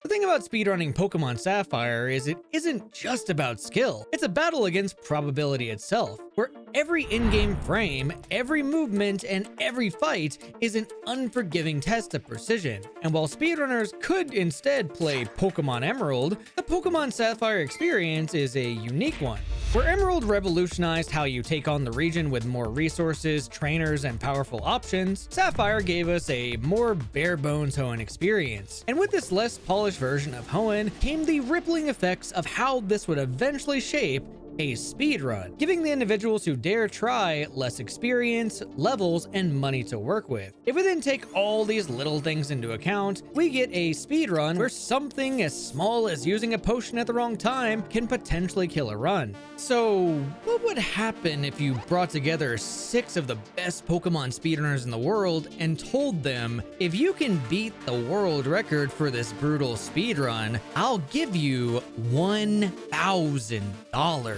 The thing about speedrunning Pokemon Sapphire is it isn't just about skill. It's a battle against probability itself, where every in-game frame, every movement, and every fight is an unforgiving test of precision. And while speedrunners could instead play Pokemon Emerald, the Pokemon Sapphire experience is a unique one. Where Emerald revolutionized how you take on the region with more resources, trainers, and powerful options, Sapphire gave us a more bare-bones Hoenn experience. And with this less polished version of Hoenn came the rippling effects of how this would eventually shape a speedrun, giving the individuals who dare try less experience, levels, and money to work with. If we then take all these little things into account, we get a speedrun where something as small as using a potion at the wrong time can potentially kill a run. So what would happen if you brought together 6 of the best Pokemon speedrunners in the world and told them, if you can beat the world record for this brutal speedrun, I'll give you $1,000?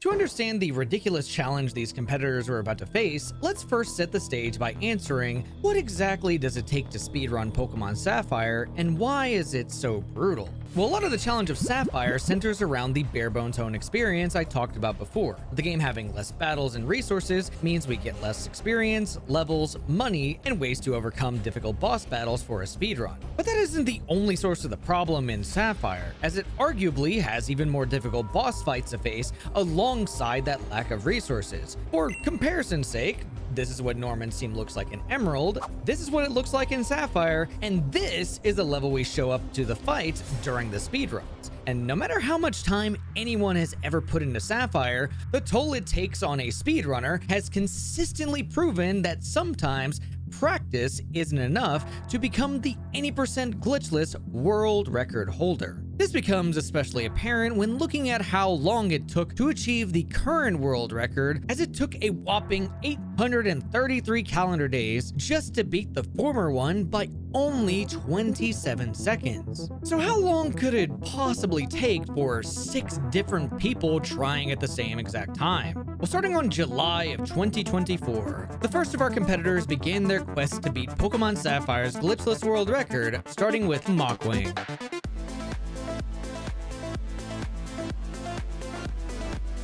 To understand the ridiculous challenge these competitors were about to face, let's first set the stage by answering what exactly does it take to speedrun Pokemon Sapphire and why is it so brutal? Well, a lot of the challenge of Sapphire centers around the bare-bones Hoenn experience I talked about before. The game having less battles and resources means we get less experience, levels, money, and ways to overcome difficult boss battles for a speedrun. But that isn't the only source of the problem in Sapphire, as it arguably has even more difficult boss fights to face alongside that lack of resources. For comparison's sake, this is what Norman's team looks like in Emerald, this is what it looks like in Sapphire, and this is the level we show up to the fight during the speedruns. And no matter how much time anyone has ever put into Sapphire, the toll it takes on a speedrunner has consistently proven that sometimes practice isn't enough to become the any percent glitchless world record holder. This becomes especially apparent when looking at how long it took to achieve the current world record, as it took a whopping 833 calendar days just to beat the former one by only 27 seconds. So how long could it possibly take for 6 different people trying at the same exact time? Well, starting on July of 2024, the first of our competitors began their quest to beat Pokemon Sapphire's glitchless world record, starting with Mockwing.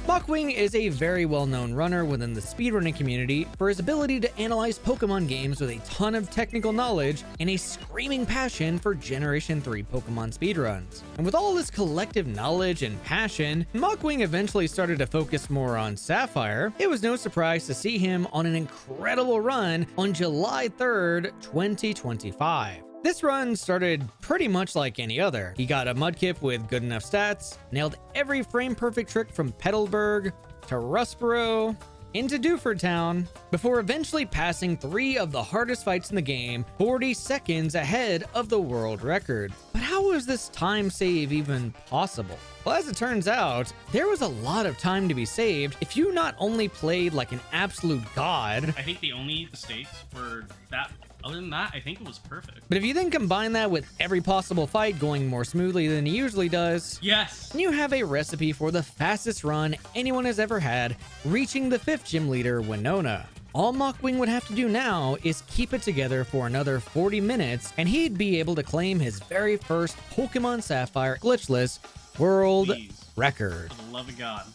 Mockwing is a very well-known runner within the speedrunning community for his ability to analyze Pokemon games with a ton of technical knowledge and a screaming passion for Generation 3 Pokemon speedruns. And with all this collective knowledge and passion, Mockwing eventually started to focus more on Sapphire. It was no surprise to see him on an incredible run on July 3rd, 2025. This run started pretty much like any other. He got a Mudkip with good enough stats, nailed every frame-perfect trick from Petalburg to Rustboro into Dewford Town, before eventually passing 3 of the hardest fights in the game, 40 seconds ahead of the world record. But how was this time save even possible? Well, as it turns out, there was a lot of time to be saved if you not only played like an absolute god. I think the only mistakes were that. Other than that, I think it was perfect. But if you then combine that with every possible fight going more smoothly than he usually does, yes, you have a recipe for the fastest run anyone has ever had, reaching the 5th gym leader, Winona. All Mockwing would have to do now is keep it together for another 40 minutes, and he'd be able to claim his very first Pokemon Sapphire glitchless world record. For the love of God.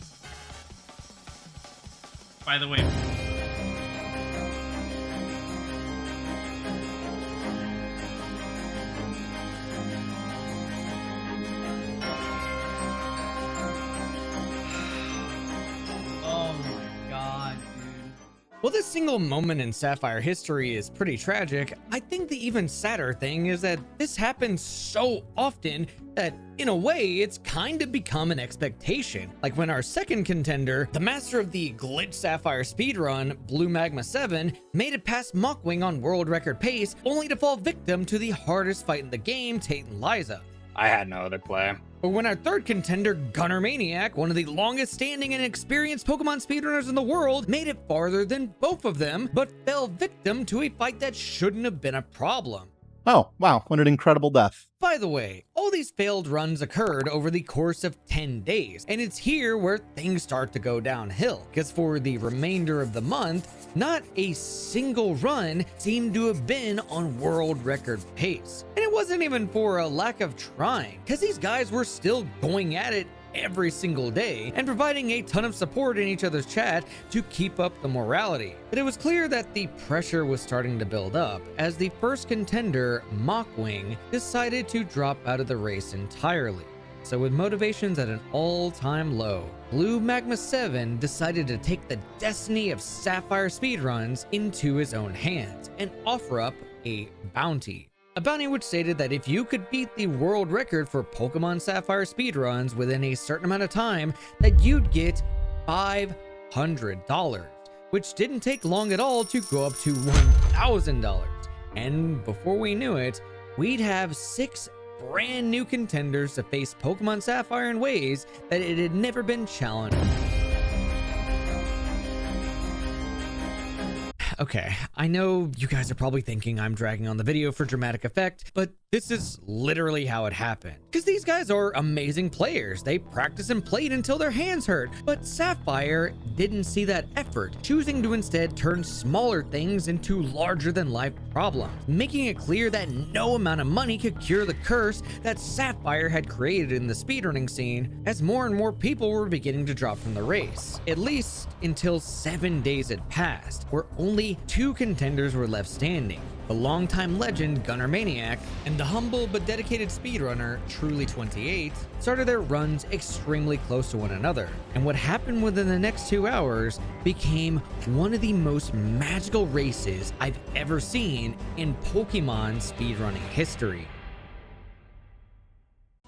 By the way, while this single moment in Sapphire history is pretty tragic, I think the even sadder thing is that this happens so often that, in a way, it's kind of become an expectation. Like when our second contender, the master of the glitch Sapphire speedrun, Blue Magma 7, made it past Mockwing on world record pace, only to fall victim to the hardest fight in the game, Tate and Liza. I had no other play. Or when our third contender, Gunner Maniac, one of the longest standing and experienced Pokemon speedrunners in the world, made it farther than both of them, but fell victim to a fight that shouldn't have been a problem. Oh, wow, what an incredible death. By the way, all these failed runs occurred over the course of 10 days, and it's here where things start to go downhill, because for the remainder of the month, not a single run seemed to have been on world record pace. And it wasn't even for a lack of trying, because these guys were still going at it every single day and providing a ton of support in each other's chat to keep up the morality. But it was clear that the pressure was starting to build up as the first contender, Mockwing, decided to drop out of the race entirely. So with motivations at an all-time low, Blue Magma 7 decided to take the destiny of Sapphire speedruns into his own hands and offer up a bounty. A bounty which stated that if you could beat the world record for Pokemon Sapphire speedruns within a certain amount of time, that you'd get $500, which didn't take long at all to go up to $1,000. And before we knew it, we'd have 6 brand new contenders to face Pokemon Sapphire in ways that it had never been challenged. Okay, I know you guys are probably thinking I'm dragging on the video for dramatic effect, but this is literally how it happened. Because these guys are amazing players. They practice and played until their hands hurt, but Sapphire didn't see that effort, choosing to instead turn smaller things into larger than life problems, making it clear that no amount of money could cure the curse that Sapphire had created in the speedrunning scene, as more and more people were beginning to drop from the race. At least until 7 days had passed, where only 2 contenders were left standing. The longtime legend Gunner Maniac and the humble but dedicated speedrunner Truly28 started their runs extremely close to one another, and what happened within the next 2 hours became one of the most magical races I've ever seen in Pokemon speedrunning history.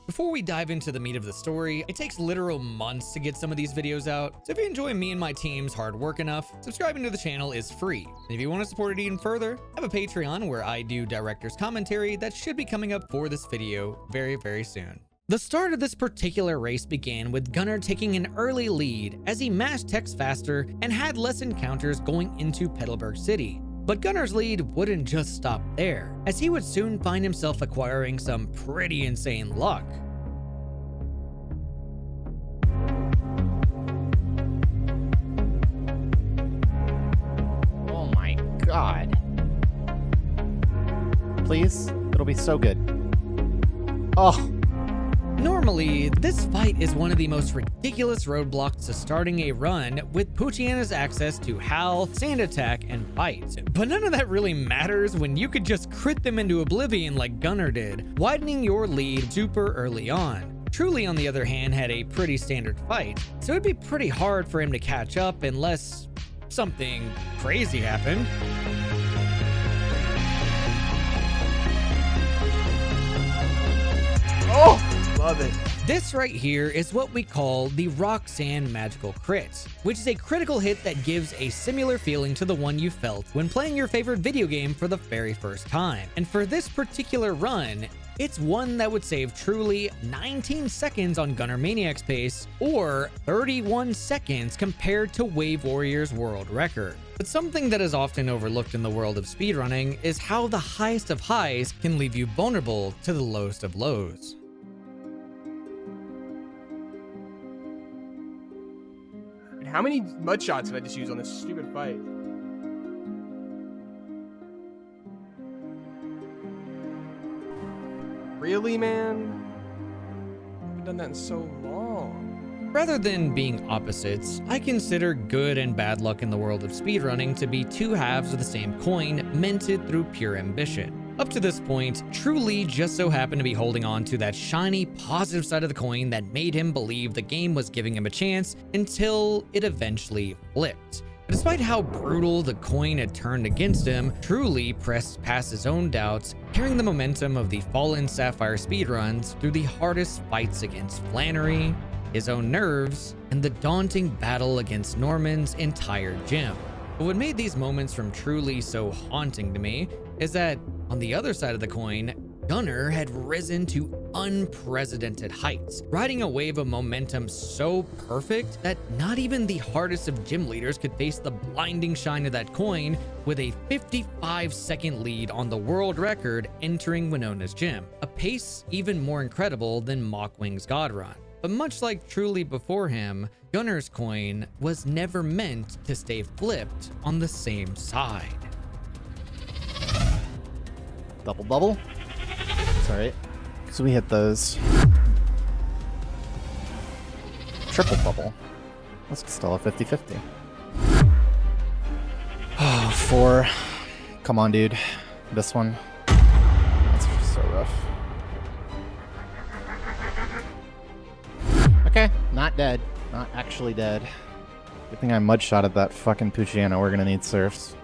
Before we dive into the meat of the story, it takes literal months to get some of these videos out, so if you enjoy me and my team's hard work enough, subscribing to the channel is free. And if you want to support it even further, I have a Patreon where I do director's commentary that should be coming up for this video very soon. The start of this particular race began with Gunner taking an early lead as he mashed techs faster and had less encounters going into Petalburg City. But Gunner's lead wouldn't just stop there, as he would soon find himself acquiring some pretty insane luck. Oh my god. Please? It'll be so good. Oh. Normally, this fight is one of the most ridiculous roadblocks to starting a run with Poochyana's access to Howl, Sand Attack, and Bite. But none of that really matters when you could just crit them into oblivion like Gunner did, widening your lead super early on. Truly, on the other hand, had a pretty standard fight, so it'd be pretty hard for him to catch up unless something crazy happened. Oh! Love it. This right here is what we call the Rock Sand Magical Crit, which is a critical hit that gives a similar feeling to the one you felt when playing your favorite video game for the very first time. And for this particular run, it's one that would save Truly 19 seconds on Gunner Maniac's pace, or 31 seconds compared to Wave Warrior's world record. But something that is often overlooked in the world of speedrunning is how the highest of highs can leave you vulnerable to the lowest of lows. How many mud shots have I just used on this stupid fight? Really, man? I haven't done that in so long. Rather than being opposites, I consider good and bad luck in the world of speedrunning to be 2 halves of the same coin minted through pure ambition. Up to this point, Truly just so happened to be holding on to that shiny positive side of the coin that made him believe the game was giving him a chance until it eventually flipped. But despite how brutal the coin had turned against him, Truly pressed past his own doubts, carrying the momentum of the fallen Sapphire speedruns through the hardest fights against Flannery, his own nerves, and the daunting battle against Norman's entire gym. But what made these moments from Truly so haunting to me is that on the other side of the coin, Gunnar had risen to unprecedented heights, riding a wave of momentum so perfect that not even the hardest of gym leaders could face the blinding shine of that coin, with a 55-second lead on the world record entering Winona's gym, a pace even more incredible than Mockwing's God Run. But much like Truly before him, Gunnar's coin was never meant to stay flipped on the same side. Double bubble. It's alright. So we hit those. Triple bubble. That's still a 50-50. Oh, 4. Come on, dude. This one. That's just so rough. Okay, not dead. Not actually dead. Good thing I mudshotted that fucking Puchiana. We're gonna need surfs.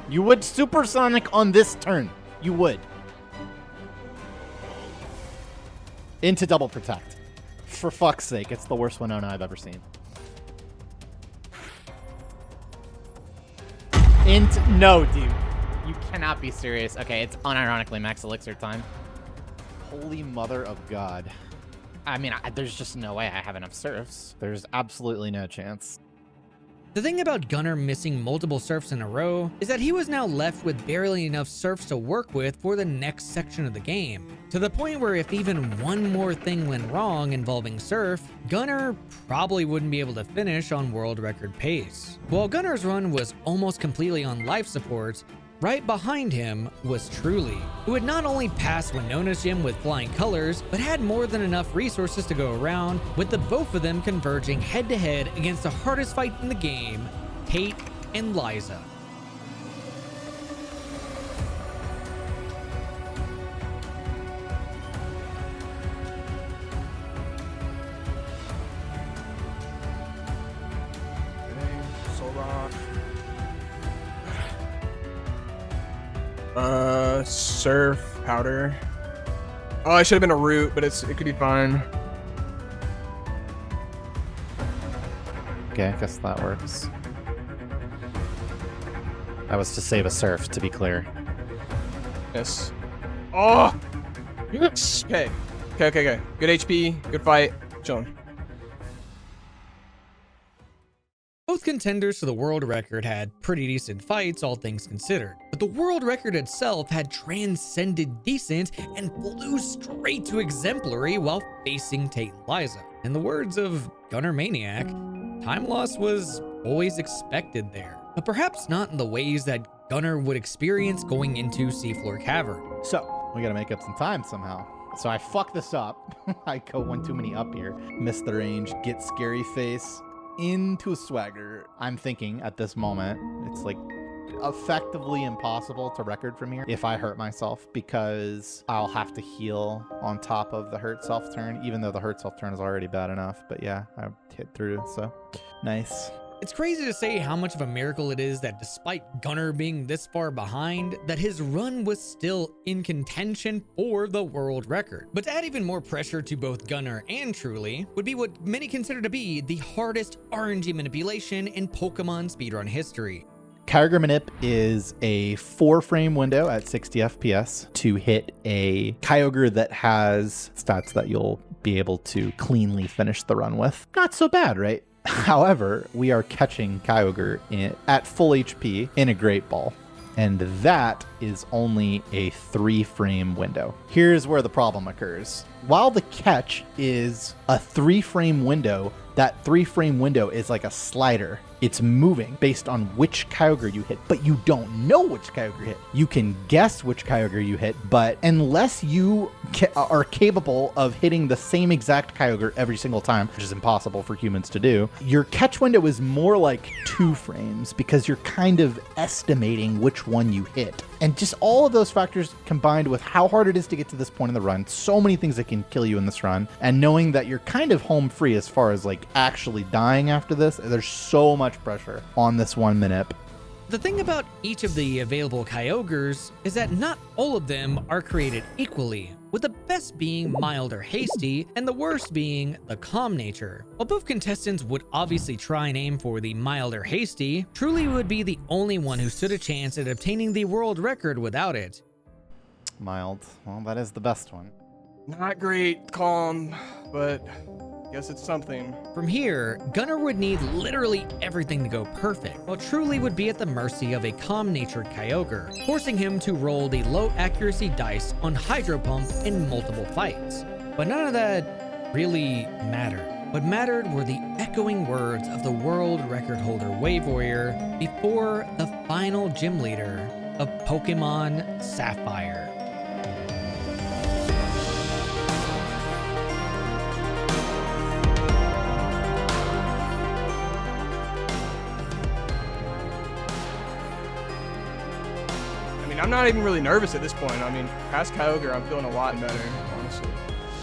You would supersonic on this turn. You would. Into double protect. For fuck's sake, it's the worst Winona I've ever seen. No, dude. You cannot be serious. Okay, it's unironically max elixir time. Holy mother of God. I mean, there's just no way I have enough surfs. There's absolutely no chance. The thing about Gunnar missing multiple surfs in a row is that he was now left with barely enough surfs to work with for the next section of the game, to the point where if even one more thing went wrong involving surf, Gunnar probably wouldn't be able to finish on world record pace. While Gunnar's run was almost completely on life support, right behind him was Truly, who had not only passed Winona's gym with flying colors, but had more than enough resources to go around, with the both of them converging head-to-head against the hardest fight in the game, Tate and Liza. Surf, powder. Oh, it should have been a root, but it could be fine. Okay, I guess that works. That was to save a surf, to be clear. Yes. Oh! Yes! Okay. Okay. Good HP, good fight. Chilling. Both contenders to the world record had pretty decent fights, all things considered. But the world record itself had transcended decent and flew straight to exemplary while facing Tate and Liza. In the words of Gunnar Maniac, time loss was always expected there, but perhaps not in the ways that Gunnar would experience going into Seafloor Cavern. So, we gotta make up some time somehow. So I fuck this up. I go one too many up here. Miss the range, get scary face into a swagger. I'm thinking at this moment, it's like effectively impossible to record from here if I hurt myself, because I'll have to heal on top of the hurt self turn, even though the hurt self turn is already bad enough. But yeah, I hit through, so nice. It's crazy to say how much of a miracle it is that despite Gunnar being this far behind, that his run was still in contention for the world record. But to add even more pressure to both Gunnar and Truly would be what many consider to be the hardest RNG manipulation in Pokemon speedrun history. Kyogre Manip is a 4-frame window at 60 FPS to hit a Kyogre that has stats that you'll be able to cleanly finish the run with. Not so bad, right? However, we are catching Kyogre at full HP in a Great Ball, and that is only a 3-frame window. Here's where the problem occurs. While the catch is a 3-frame window, that 3-frame window is like a slider. It's moving based on which Kyogre you hit, but you don't know which Kyogre you hit. You can guess which Kyogre you hit, but unless you are capable of hitting the same exact Kyogre every single time, which is impossible for humans to do, your catch window is more like 2 frames because you're kind of estimating which one you hit. And just all of those factors combined with how hard it is to get to this point in the run, so many things that can kill you in this run, and knowing that you're kind of home free as far as like actually dying after this, there's so much pressure on this one Manip. The thing about each of the available Kyogres is that not all of them are created equally, with the best being mild or hasty, and the worst being the calm nature. While both contestants would obviously try and aim for the mild or hasty, Truly would be the only one who stood a chance at obtaining the world record without it. Mild. Well, that is the best one. Not great, calm, but guess it's something. From here, Gunnar would need literally everything to go perfect, while Truly would be at the mercy of a calm-natured Kyogre, forcing him to roll the low accuracy dice on Hydro Pump in multiple fights. But none of that really mattered. What mattered were the echoing words of the world record holder Wave Warrior before the final gym leader of Pokemon Sapphire. I'm not even really nervous at this point. I mean, past Kyogre, I'm feeling a lot better, honestly.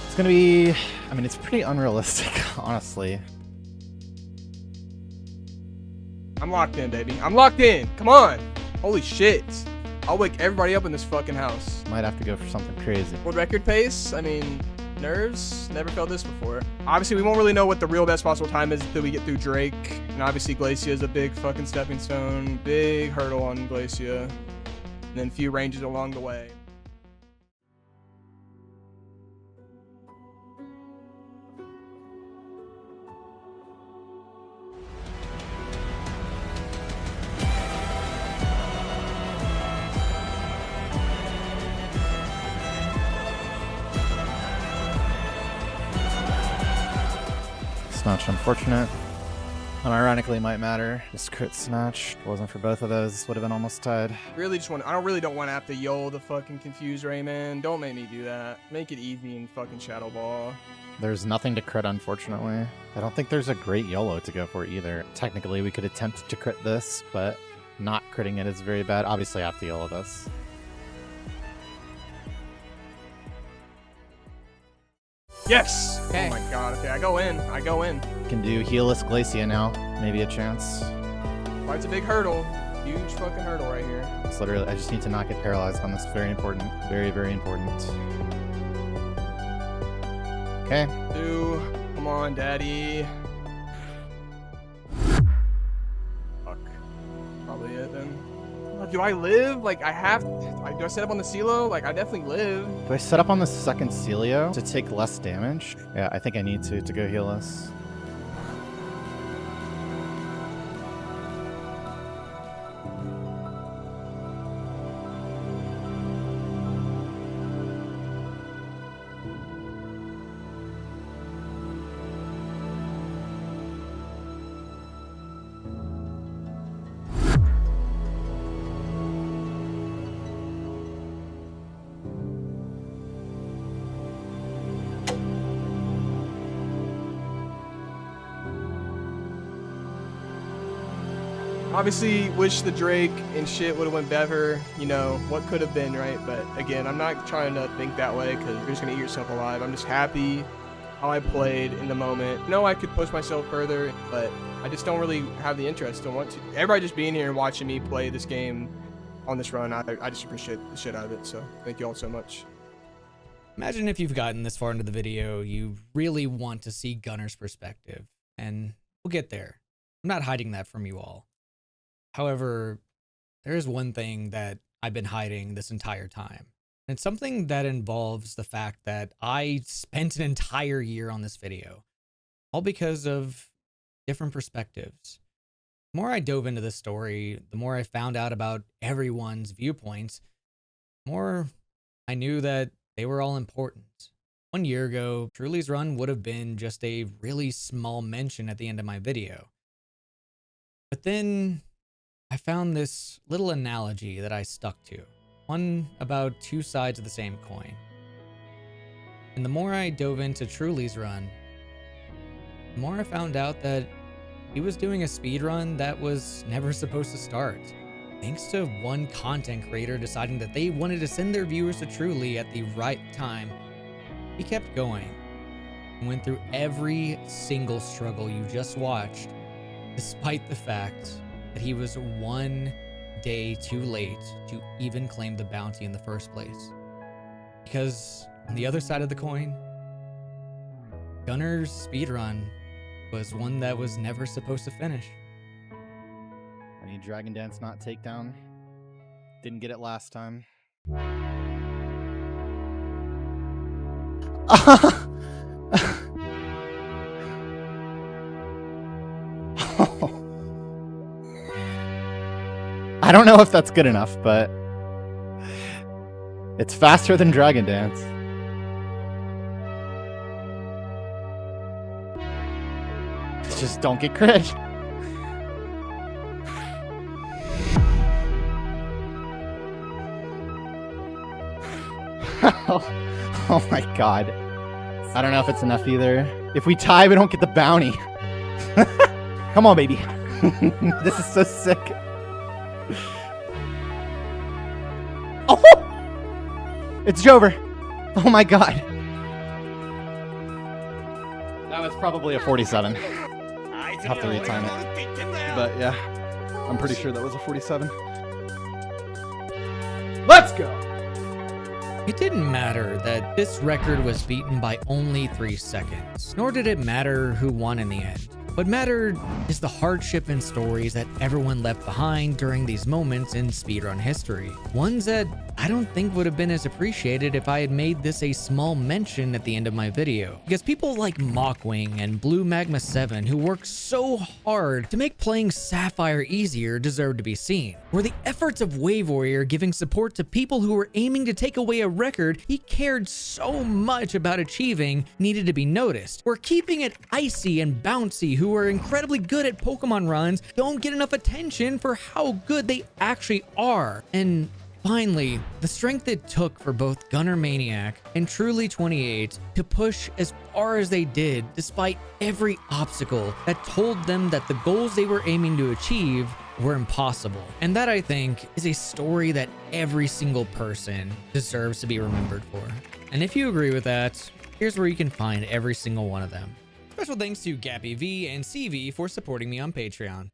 It's gonna be, I mean, it's pretty unrealistic, honestly. I'm locked in, baby. I'm locked in. Come on. Holy shit. I'll wake everybody up in this fucking house. Might have to go for something crazy. World record pace? I mean, nerves? Never felt this before. Obviously, we won't really know what the real best possible time is until we get through Drake. And obviously, Glacia is a big fucking stepping stone. Big hurdle on Glacia. And then a few ranges along the way. Snatch unfortunate. Unironically might matter. This crit snatch. If it wasn't for both of those, would have been almost tied. Really just want, I really don't want to have to YOLO the fucking confused Rayman. Don't make me do that. Make it easy and fucking Shadow Ball. There's nothing to crit, unfortunately. I don't think there's a great YOLO to go for either. Technically, we could attempt to crit this, but not critting it is very bad. Obviously, I have to YOLO this. Yes! Okay. Oh my god, okay, I go in. I go in. Can do Healless Glacia now. Maybe a chance. Why, it's a big hurdle. Huge fucking hurdle right here. It's literally, I just need to not get paralyzed on this. Very important. Very, very important. Okay. Come on, daddy. Fuck. Probably it then. Do I live? Like, I have... do I set up on the CeeLo? Like, I definitely live. Do I set up on the second Celio to take less damage? Yeah, I think I need to go Healless. Obviously, wish the Drake and shit would have went better. You know, what could have been, right? But again, I'm not trying to think that way because you're just going to eat yourself alive. I'm just happy how I played in the moment. No, I could push myself further, but I just don't really have the interest. Don't want to. Everybody just being here and watching me play this game on this run, I just appreciate the shit out of it. So thank you all so much. Imagine if you've gotten this far into the video, you really want to see Gunnar's perspective, and we'll get there. I'm not hiding that from you all. However, there is one thing that I've been hiding this entire time. And it's something that involves the fact that I spent an entire year on this video, all because of different perspectives. The more I dove into this story, the more I found out about everyone's viewpoints, the more I knew that they were all important. 1 year ago, Truly's run would have been just a really small mention at the end of my video. But then I found this little analogy that I stuck to, one about two sides of the same coin. And the more I dove into Truly's run, the more I found out that he was doing a speed run that was never supposed to start. Thanks to one content creator deciding that they wanted to send their viewers to Truly at the right time, he kept going and went through every single struggle you just watched, despite the fact that he was 1 day too late to even claim the bounty in the first place. Because on the other side of the coin, Gunnar's speedrun was one that was never supposed to finish. I need Dragon Dance, not Takedown. Didn't get it last time. I don't know if that's good enough, but it's faster than Dragon Dance. Just don't get crit. Oh my god. I don't know if it's enough either. If we tie, we don't get the bounty. Come on, baby. This is so sick. Oh! It's Jover. Oh my god. That was probably a 47. I'll have to retime it. But yeah, I'm pretty sure that was a 47. Let's go! It didn't matter that this record was beaten by only 3 seconds, nor did it matter who won in the end. What mattered is the hardship and stories that everyone left behind during these moments in speedrun history. Ones that I don't think would have been as appreciated if I had made this a small mention at the end of my video. Because people like Mockwing and Blue Magma 7, who worked so hard to make playing Sapphire easier, deserve to be seen. Or the efforts of Wave Warrior giving support to people who were aiming to take away a record he cared so much about achieving needed to be noticed. Or keeping it Icy and Bouncy, who are incredibly good at Pokemon runs, don't get enough attention for how good they actually are. And finally, the strength it took for both Gunner Maniac and Truly 28 to push as far as they did despite every obstacle that told them that the goals they were aiming to achieve were impossible. And that, I think, is a story that every single person deserves to be remembered for. And if you agree with that, here's where you can find every single one of them. Special thanks to Gappy V and CV for supporting me on Patreon.